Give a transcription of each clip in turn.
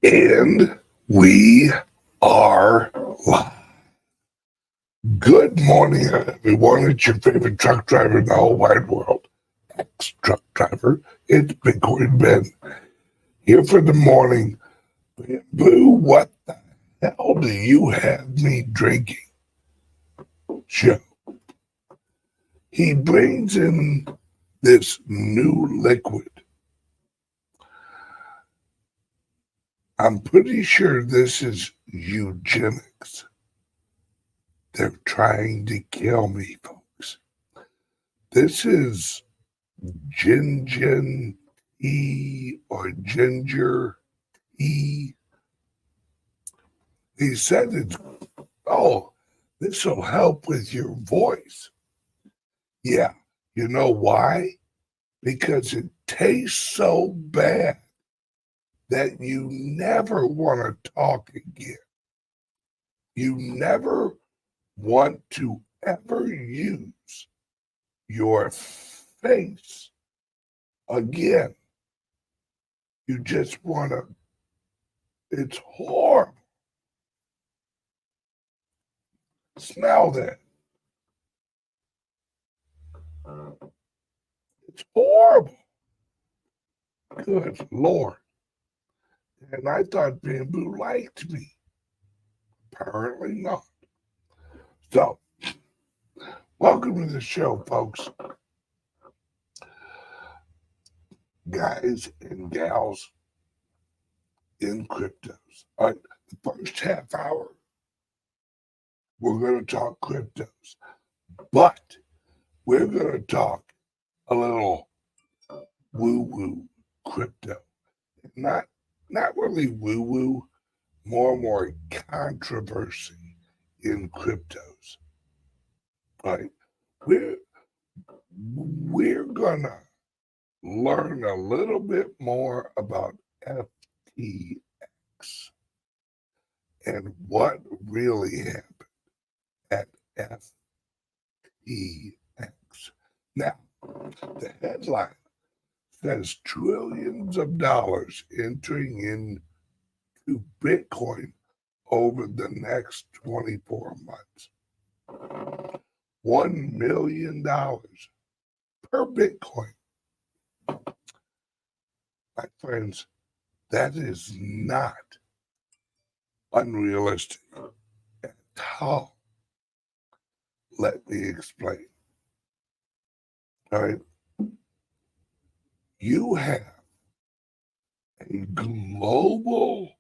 And we are live. Good morning, everyone. It's your favorite truck driver in the whole wide world, ex-truck driver. It's Bitcoin Ben here for the morning. Boo, what the hell do you have me drinking? Joe. He brings in this new liquid. I'm pretty sure this is eugenics. They're trying to kill me, folks. This is ginger tea or ginger tea. He said it's, this will help with your voice. Yeah, you know why? Because it tastes so bad that you never want to talk again. You never want to ever use your face again. You just want to, it's horrible. Smell that. It's horrible. Good Lord. And I thought Bamboo liked me. Apparently not. So, welcome to the show, folks. Guys and gals in cryptos. All right, the first half hour, we're going to talk cryptos. But we're going to talk a little woo-woo crypto. Not really woo-woo, more controversy in cryptos. Right? We're gonna learn a little bit more about FTX and what really happened at FTX. Now, the headline says trillions of dollars entering into Bitcoin over the next 24 months. $1 million per Bitcoin. My friends, that is not unrealistic at all. Let me explain. All right. You have a global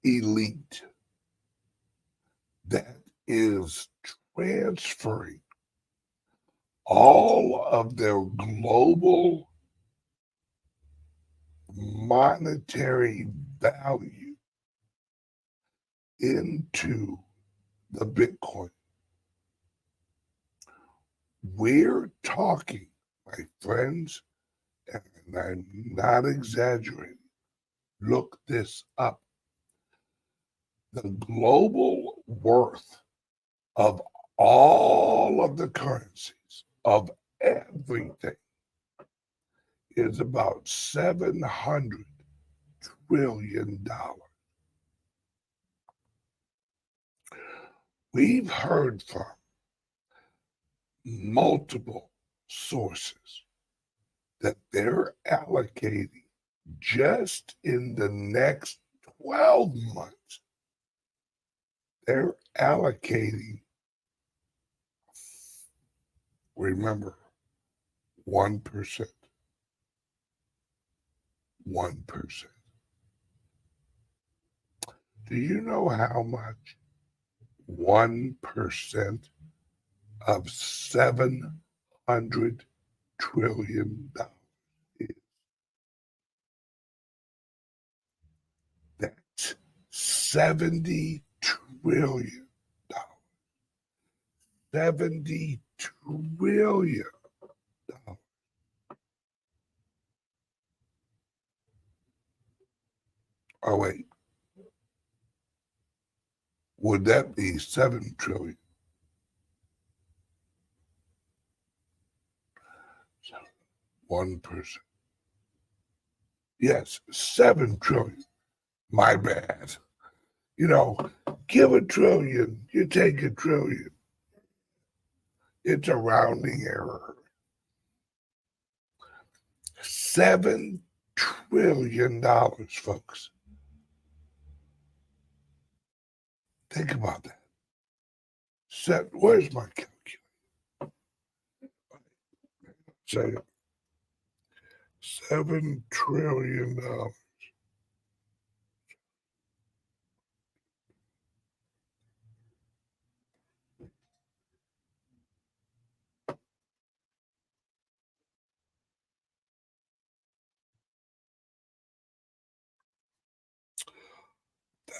elite that is transferring all of their global monetary value into the Bitcoin. We're talking, my friends, and I'm not exaggerating, look this up. The global worth of all of the currencies, of everything, is about $700 trillion. We've heard from multiple sources that they're allocating just in the next 12 months, they're allocating, remember, 1%. 1%. Do you know how much 1% of $700 trillion is? That's $70 trillion. $70 trillion. Oh, wait. Would that be 7 trillion? 1%. Yes, 7 trillion. My bad. You know, give $1 trillion, you take $1 trillion. It's a rounding error. $7 trillion, folks. Think about that. Where's my calculator? Say it. $7 trillion.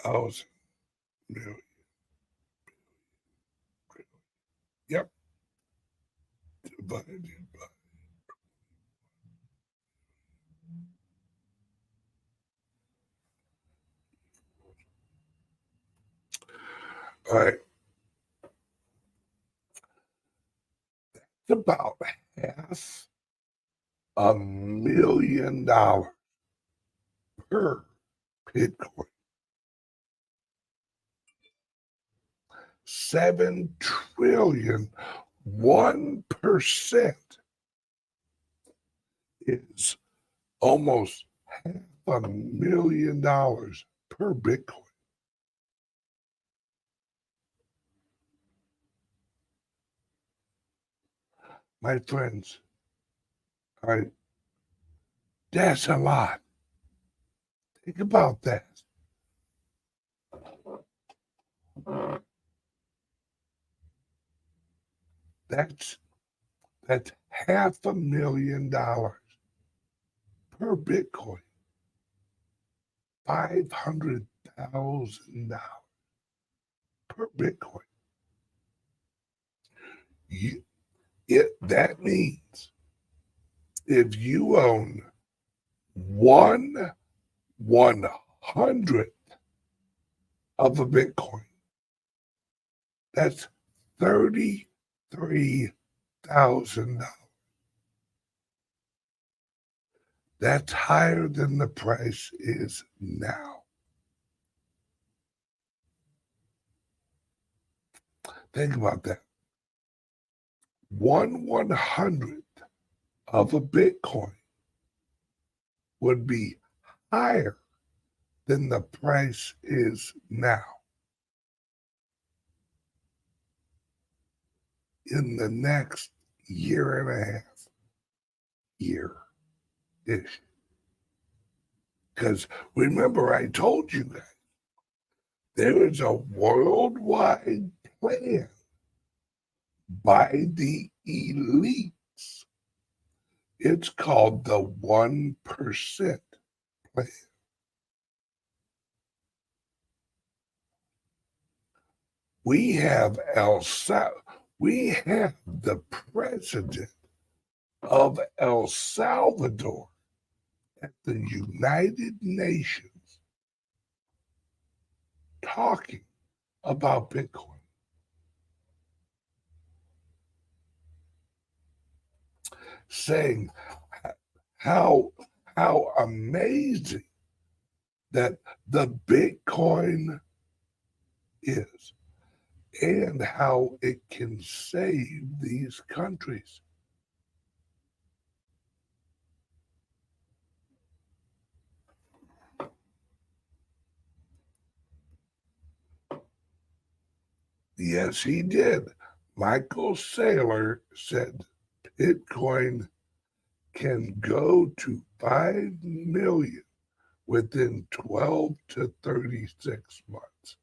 Thousand million. Yep. Divided by. All right. It's about $500,000 per Bitcoin. 7 trillion, 1% is almost $500,000 per Bitcoin. My friends, all right, that's a lot. Think about that. That's $500,000 per Bitcoin. $500,000 per Bitcoin. That means if you own 1/100th of a Bitcoin, that's $33,000. That's higher than the price is now. Think about that. 1/100th of a Bitcoin would be higher than the price is now. In the next year and a half, year-ish. Because remember, I told you guys, there is a worldwide plan by the elites. It's called the 1% plan. We have the president of El Salvador at the United Nations talking about Bitcoin. Saying how amazing that the Bitcoin is and how it can save these countries. Yes, he did. Michael Saylor said Bitcoin can go to 5 million within 12 to 36 months.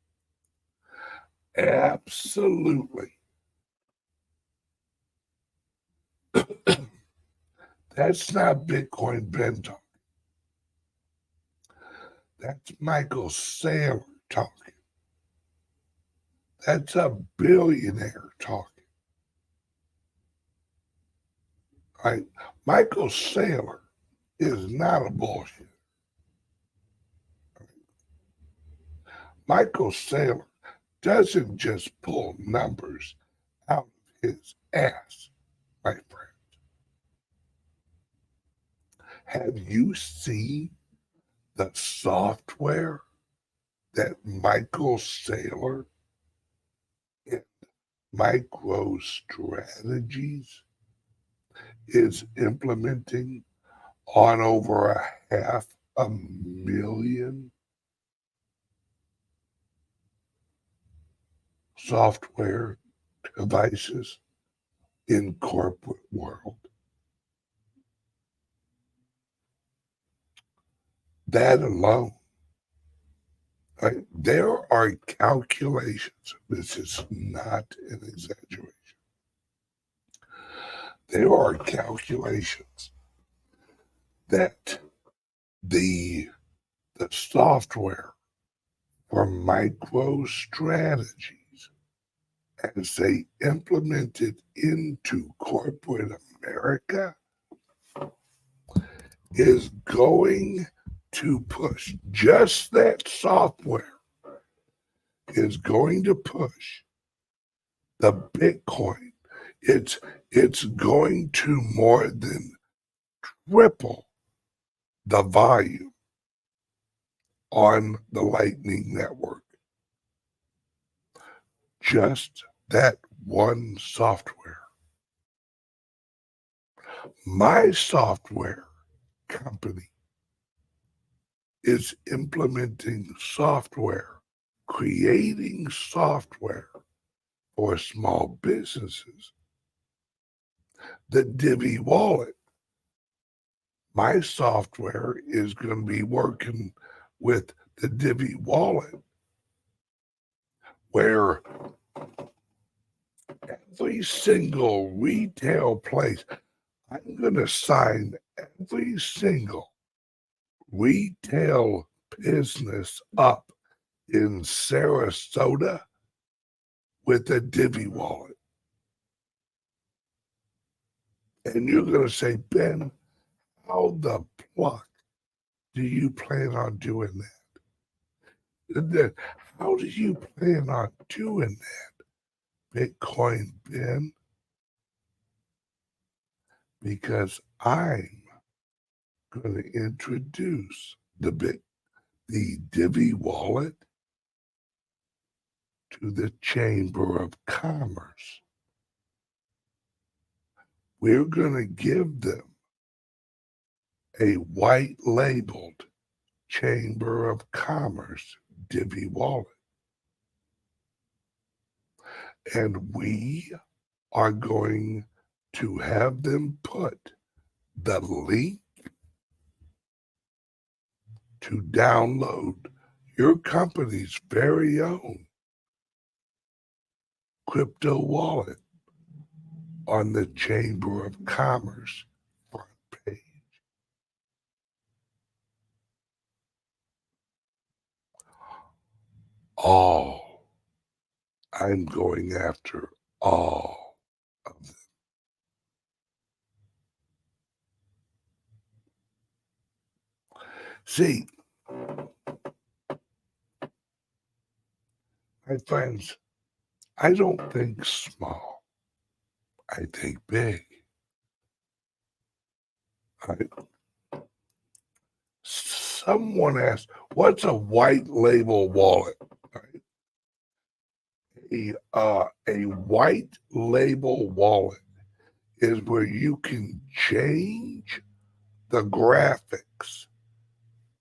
Absolutely. That's not Bitcoin Ben talking. That's Michael Saylor talking. That's a billionaire talking. Right? Michael Saylor is not a bullshit. Michael Saylor doesn't just pull numbers out of his ass, my friend. Have you seen the software that Michael Saylor in MicroStrategies is implementing on over 500,000 software devices in corporate world. That alone, right? There are calculations. This is not an exaggeration. There are calculations that the software for MicroStrategies, as they implement it into corporate America, is going to push, just that software is going to push the Bitcoin. It's going to more than triple the volume on the Lightning Network. Just that one software. My software company is implementing software, creating software for small businesses. The Divi wallet, my software is going to be working with the Divi wallet, where every single retail place, I'm going to sign every single retail business up in Sarasota with a Divi wallet. And you're going to say, Ben, how the pluck do you plan on doing that? How do you plan on doing that, Bitcoin Ben? Because I'm going to introduce the Divi wallet to the Chamber of Commerce. We're going to give them a white labeled Chamber of Commerce Divi wallet. And we are going to have them put the link to download your company's very own crypto wallet on the Chamber of Commerce front page. All. I'm going after all of them. See, my friends, I don't think small. I think big. Someone asked, what's a white label wallet? A white label wallet is where you can change the graphics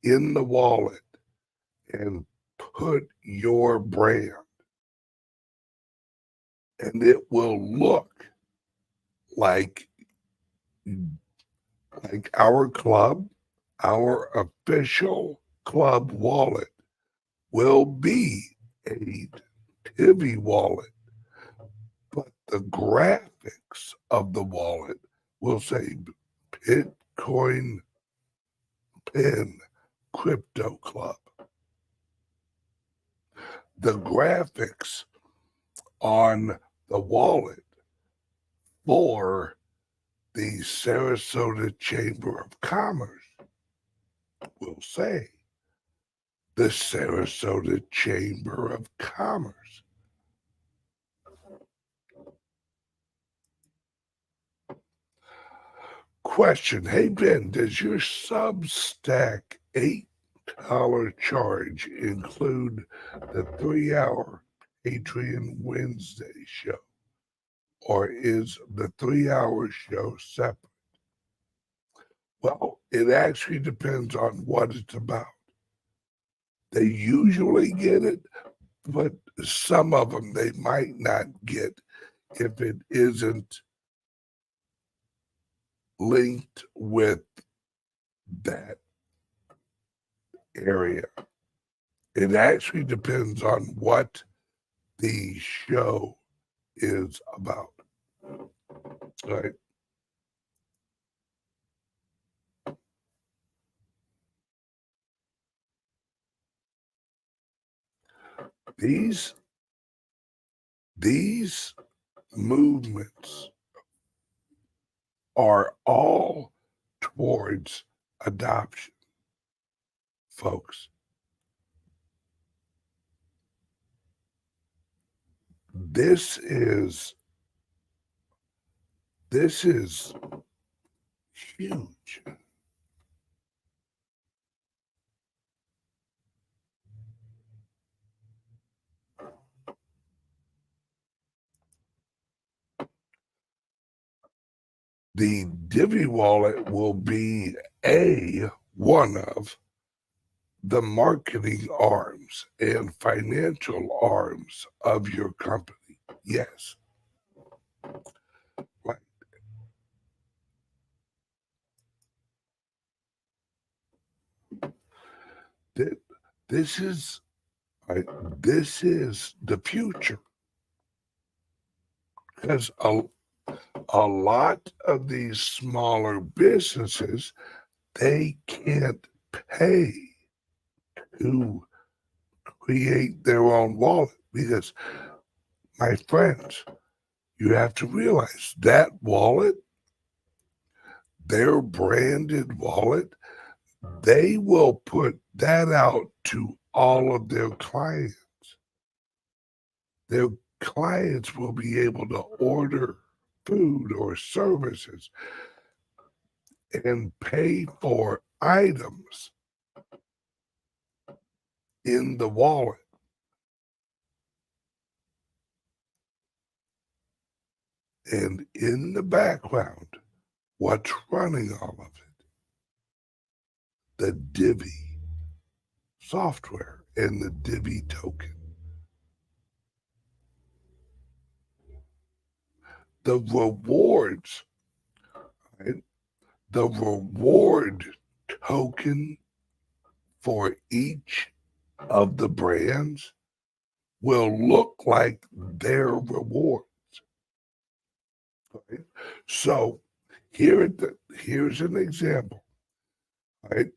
in the wallet and put your brand. And it will look like our club, our official club wallet will be a Divi wallet, but the graphics of the wallet will say Bitcoin Pin Crypto Club. The graphics on the wallet for the Sarasota Chamber of Commerce will say the Sarasota Chamber of Commerce. Question, hey Ben, does your Substack 8 charge include the 3-hour Patreon Wednesday show? Or is the 3-hour show separate? Well, it actually depends on what it's about. They usually get it, but some of them they might not get if it isn't linked with that area. It actually depends on what the show is about. Right? These movements are all towards adoption, folks. This is huge. The Divi wallet will be one of the marketing arms and financial arms of your company. Yes. Right. This is right, this is the future, because a lot of these smaller businesses, they can't pay to create their own wallet because, my friends, you have to realize that wallet, their branded wallet, they will put that out to all of their clients. Their clients will be able to order food or services and pay for items in the wallet. And in the background, what's running all of it? The Divi software and the Divi token. The rewards, right? The reward token for each of the brands will look like their rewards. Right? So here's an example. Right?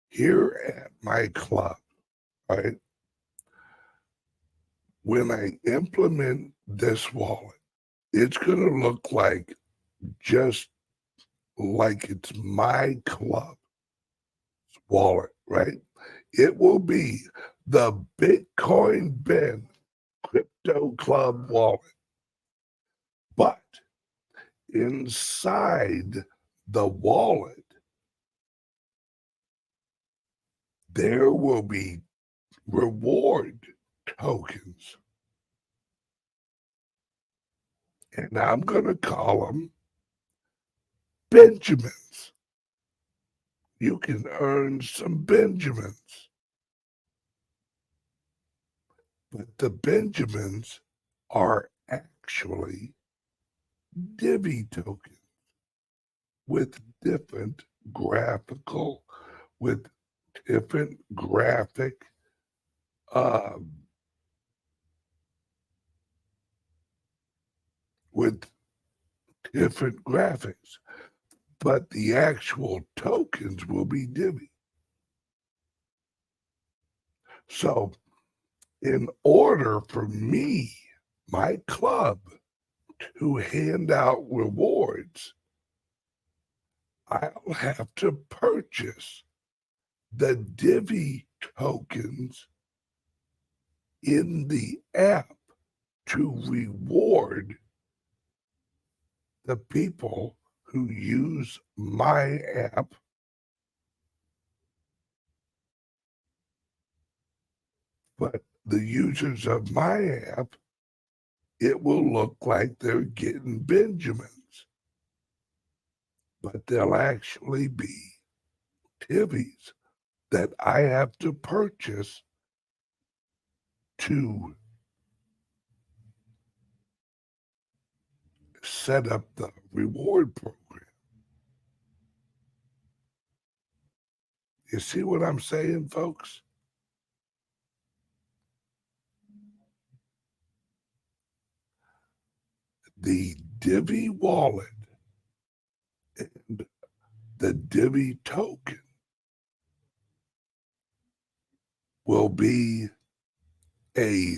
Here at my club, right? When I implement this wallet, it's going to look like just like it's my club wallet, right? It will be the Bitcoin Ben Crypto Club wallet. But inside the wallet, there will be reward tokens. And I'm going to call them Benjamins. You can earn some Benjamins. But the Benjamins are actually Divi tokens with different graphical, with different graphic with different graphics, but the actual tokens will be Divi. So in order for me, my club, to hand out rewards, I'll have to purchase the Divi tokens in the app to reward the people who use my app But the users of my app, it will look like they're getting Benjamins, but they'll actually be Tivvies that I have to purchase to set up the reward program. You see what I'm saying, folks? The Divi wallet and the Divi token will be a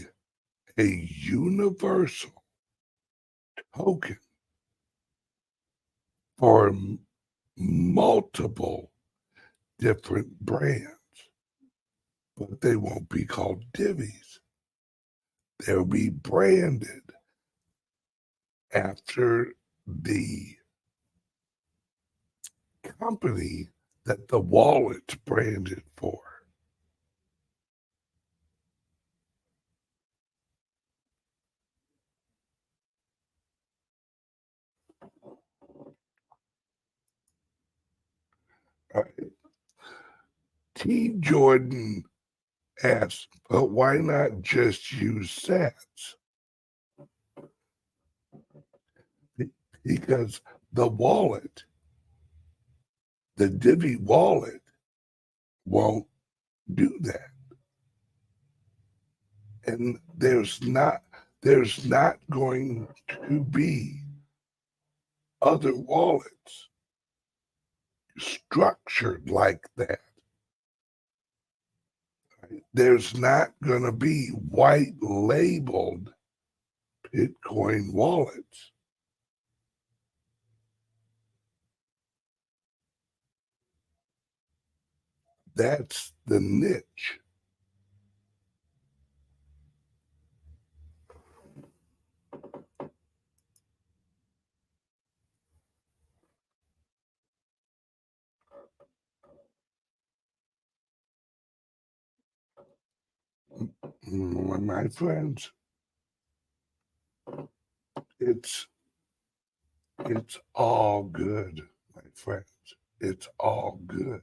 universal token for multiple different brands, but they won't be called Divis. They'll be branded after the company that the wallet's branded for. T. Jordan asks, but why not just use sats? Because the wallet, the Divi wallet, won't do that. And there's not going to be other wallets structured like that. There's not going to be white labeled Bitcoin wallets. That's the niche. My friends, it's all good, my friends. It's all good.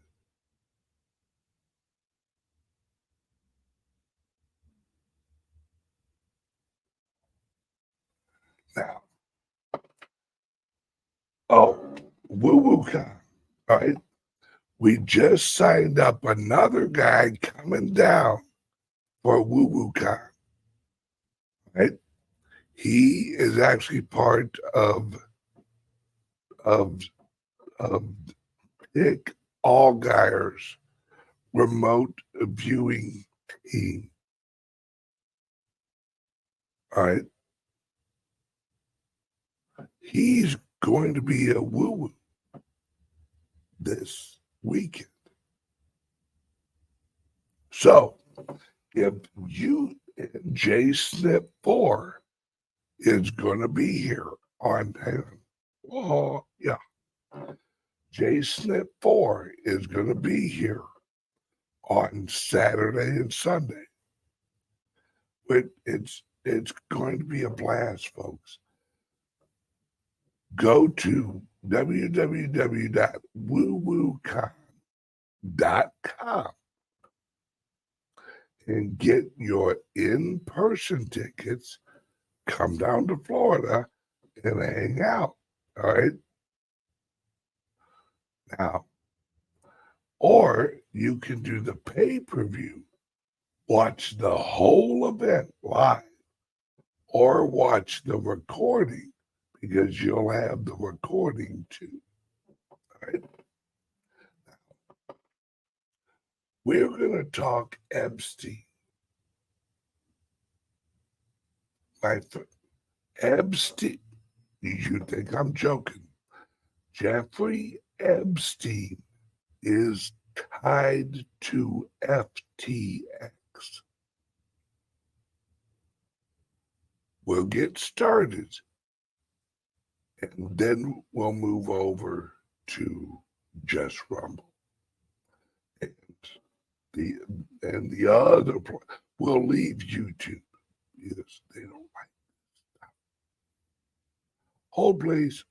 Now, WooWooCon, all right? We just signed up another guy coming down for WooWooCon, right? He is actually part of Pick Allgeier's remote viewing team. All right. He's going to be a woo-woo this weekend. So if you, J Snip 4 is going to be here on, oh, yeah. J Snip 4 is going to be here on Saturday and Sunday. But it's going to be a blast, folks. Go to www.woowooCon.com and get your in-person tickets. Come down to Florida and hang out. All right. Now, or you can do the pay-per-view, watch the whole event live, or watch the recording because you'll have the recording too. All right. We're going to talk Epstein. My Epstein, you think I'm joking. Jeffrey Epstein is tied to FTX. We'll get started and then we'll move over to Just Rumble. And the other, will leave YouTube because they don't like stuff. Hold, please.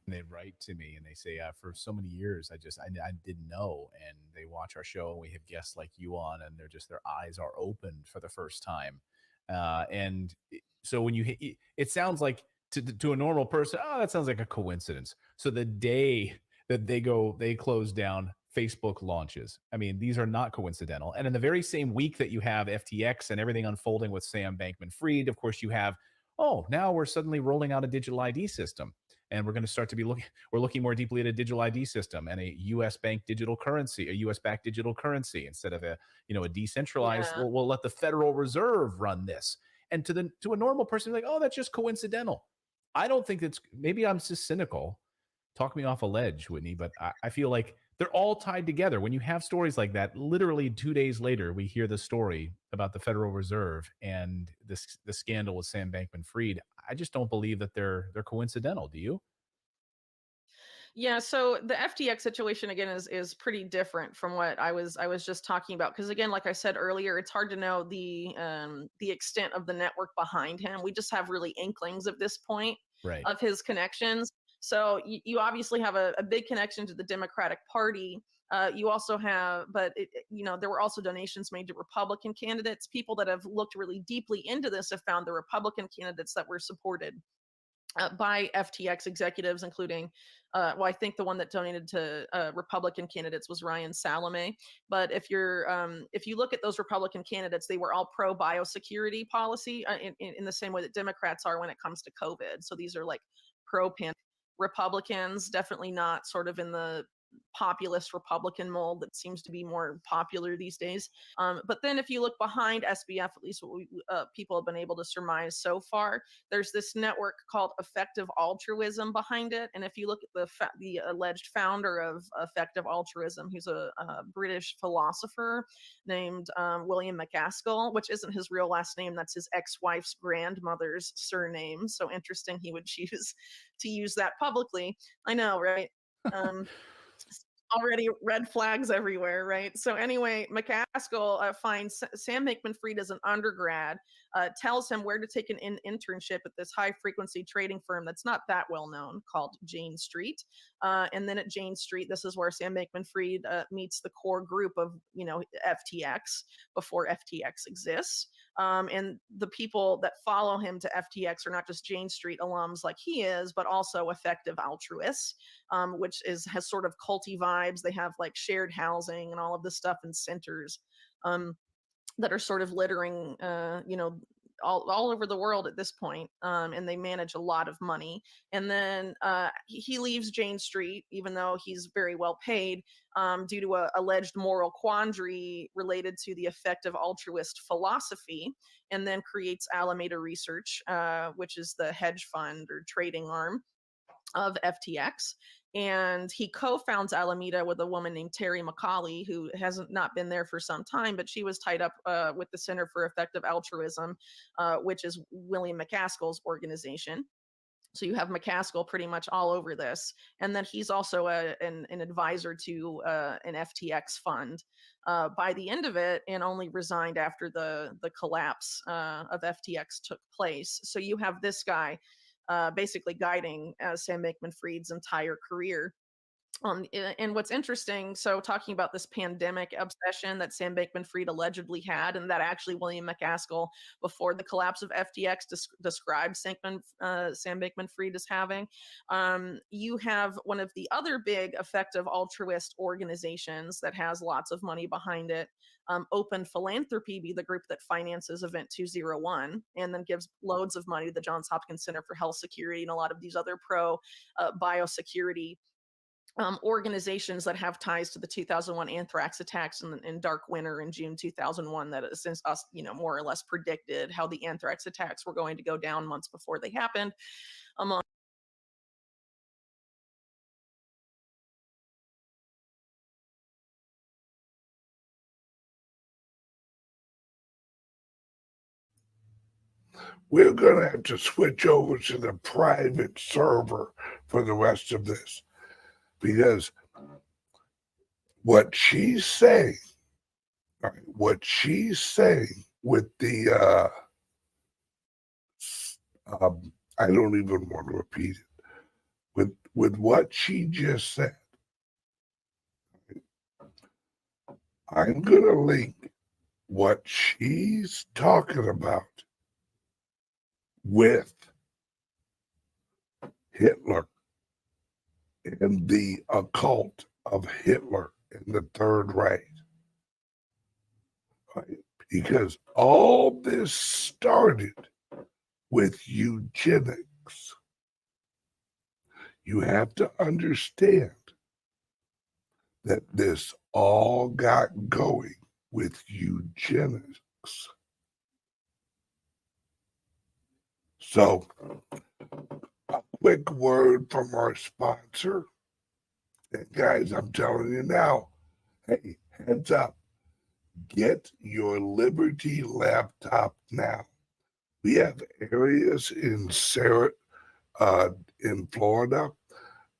And they write to me and they say, for so many years, I didn't know. And they watch our show and we have guests like you on, and their eyes are opened for the first time. So when it sounds like to a normal person, oh, that sounds like a coincidence. So the day that they close down, Facebook launches. I mean, these are not coincidental. And in the very same week that you have FTX and everything unfolding with Sam Bankman-Fried, of course, you have, oh, now we're suddenly rolling out a digital ID system. And we're going to start to be looking more deeply at a digital ID system and a U.S. bank digital currency, a U.S. backed digital currency instead of a decentralized. Yeah. We'll let the Federal Reserve run this. And to a normal person, like, oh, that's just coincidental. I don't think maybe I'm just cynical. Talk me off a ledge, Whitney, but I feel like they're all tied together. When you have stories like that, literally 2 days later, we hear the story about the Federal Reserve and the scandal with Sam Bankman-Fried. I just don't believe that they're coincidental. Do you? Yeah, so the FTX situation again is pretty different from what I was just talking about, because again, like I said earlier, it's hard to know the extent of the network behind him. We just have really inklings at this point Right. of his connections. So you obviously have a big connection to the Democratic Party. You also have, but there were also donations made to Republican candidates. People that have looked really deeply into this have found the Republican candidates that were supported by FTX executives, including, I think the one that donated to Republican candidates was Ryan Salame. But if you look at those Republican candidates, they were all pro biosecurity policy in the same way that Democrats are when it comes to COVID. So these are like pro Republicans, definitely not sort of in the populist Republican mold that seems to be more popular these days. But then if you look behind SBF, at least what people have been able to surmise so far, there's this network called Effective Altruism behind it. And if you look at the alleged founder of Effective Altruism, who's a British philosopher named William McCaskill, which isn't his real last name, that's his ex-wife's grandmother's surname. So interesting he would choose to use that publicly. I know, right? Already red flags everywhere, right? So anyway, McCaskill finds Sam Bankman-Fried as an undergrad, tells him where to take an internship at this high-frequency trading firm that's not that well known called Jane Street. And then at Jane Street, this is where Sam Bankman-Fried meets the core group of, FTX before FTX exists. And the people that follow him to FTX are not just Jane Street alums like he is, but also effective altruists, which has sort of culty vibes. They have like shared housing and all of this stuff in centers that are sort of littering, all over the world at this point, and they manage a lot of money. And then he leaves Jane Street, even though he's very well paid, due to a alleged moral quandary related to the effective altruist philosophy, and then creates Alameda Research, which is the hedge fund or trading arm of FTX. And he co-founds Alameda with a woman named Terry McCauley, who hasn't not been there for some time, but she was tied up with the Center for Effective Altruism, which is William McCaskill's organization. So you have McCaskill pretty much all over this. And then he's also an advisor to an FTX fund by the end of it, and only resigned after the collapse of FTX took place. So you have this guy basically guiding Sam Bankman-Fried's entire career. And what's interesting, so talking about this pandemic obsession that Sam Bankman-Fried allegedly had, and that actually William McCaskill, before the collapse of FTX, described Sam Bankman-Fried as having. You have one of the other big effective altruist organizations that has lots of money behind it, Open Philanthropy, be the group that finances Event 201 and then gives loads of money to the Johns Hopkins Center for Health Security and a lot of these other pro biosecurity organizations that have ties to the 2001 anthrax attacks and Dark Winter in June 2001 that since us, more or less predicted how the anthrax attacks were going to go down months before they happened. Among We're going to have to switch over to the private server for the rest of this, because what she's saying, All right, what she's saying with the I don't even want to repeat it. With what she just said, I'm gonna link what she's talking about with Hitler and the occult of Hitler in the Third Reich. Right? Because all this started with eugenics. You have to understand that this all got going with eugenics. So, a quick word from our sponsor. And guys, I'm telling you now, hey, heads up, get your Liberty laptop now. We have areas in Florida,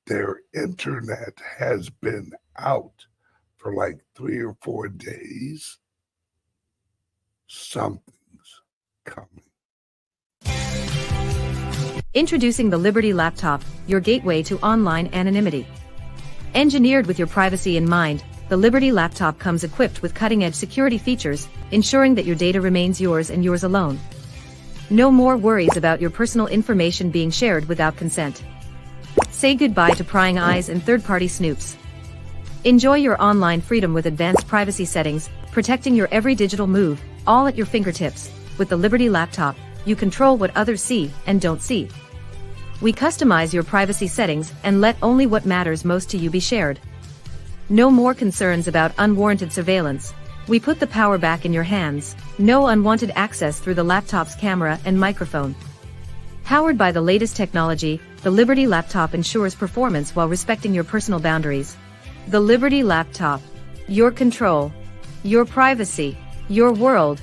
their internet has been out for like 3 or 4 days. Something's coming. Introducing the Liberty Laptop, your gateway to online anonymity. Engineered with your privacy in mind, the Liberty Laptop comes equipped with cutting-edge security features, ensuring that your data remains yours and yours alone. No more worries about your personal information being shared without consent. Say goodbye to prying eyes and third-party snoops. Enjoy your online freedom with advanced privacy settings, protecting your every digital move, all at your fingertips. With the Liberty Laptop, you control what others see and don't see. We customize your privacy settings and let only what matters most to you be shared. No more concerns about unwarranted surveillance. We put the power back in your hands. No unwanted access through the laptop's camera and microphone. Powered by the latest technology, the Liberty Laptop ensures performance while respecting your personal boundaries. The Liberty Laptop. Your control. Your privacy. Your world.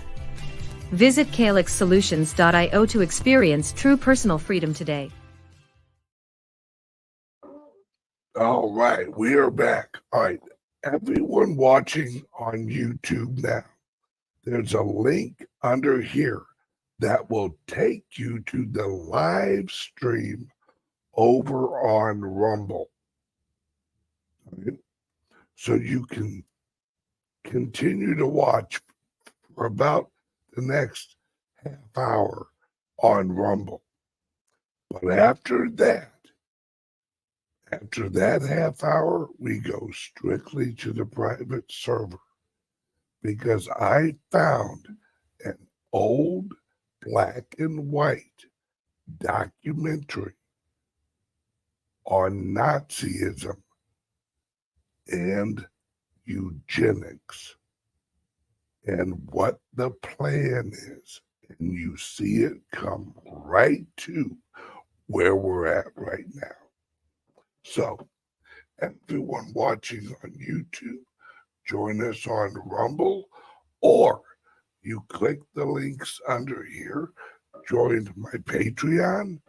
Visit calixsolutions.io to experience true personal freedom today. All right, we are back. All right, everyone watching on YouTube now, there's a link under here that will take you to the live stream over on Rumble. Right? So you can continue to watch for about the next half hour on Rumble. But after that half hour, we go strictly to the private server because I found an old black and white documentary on Nazism and eugenics and what the plan is. And you see it come right to where we're at right now. So, everyone watching on YouTube, join us on Rumble, or you click the links under here, join my Patreon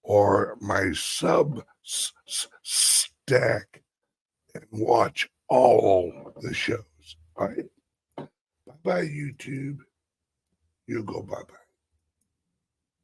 or my Substack and watch all the shows. All right? Bye-bye, YouTube. You go bye-bye.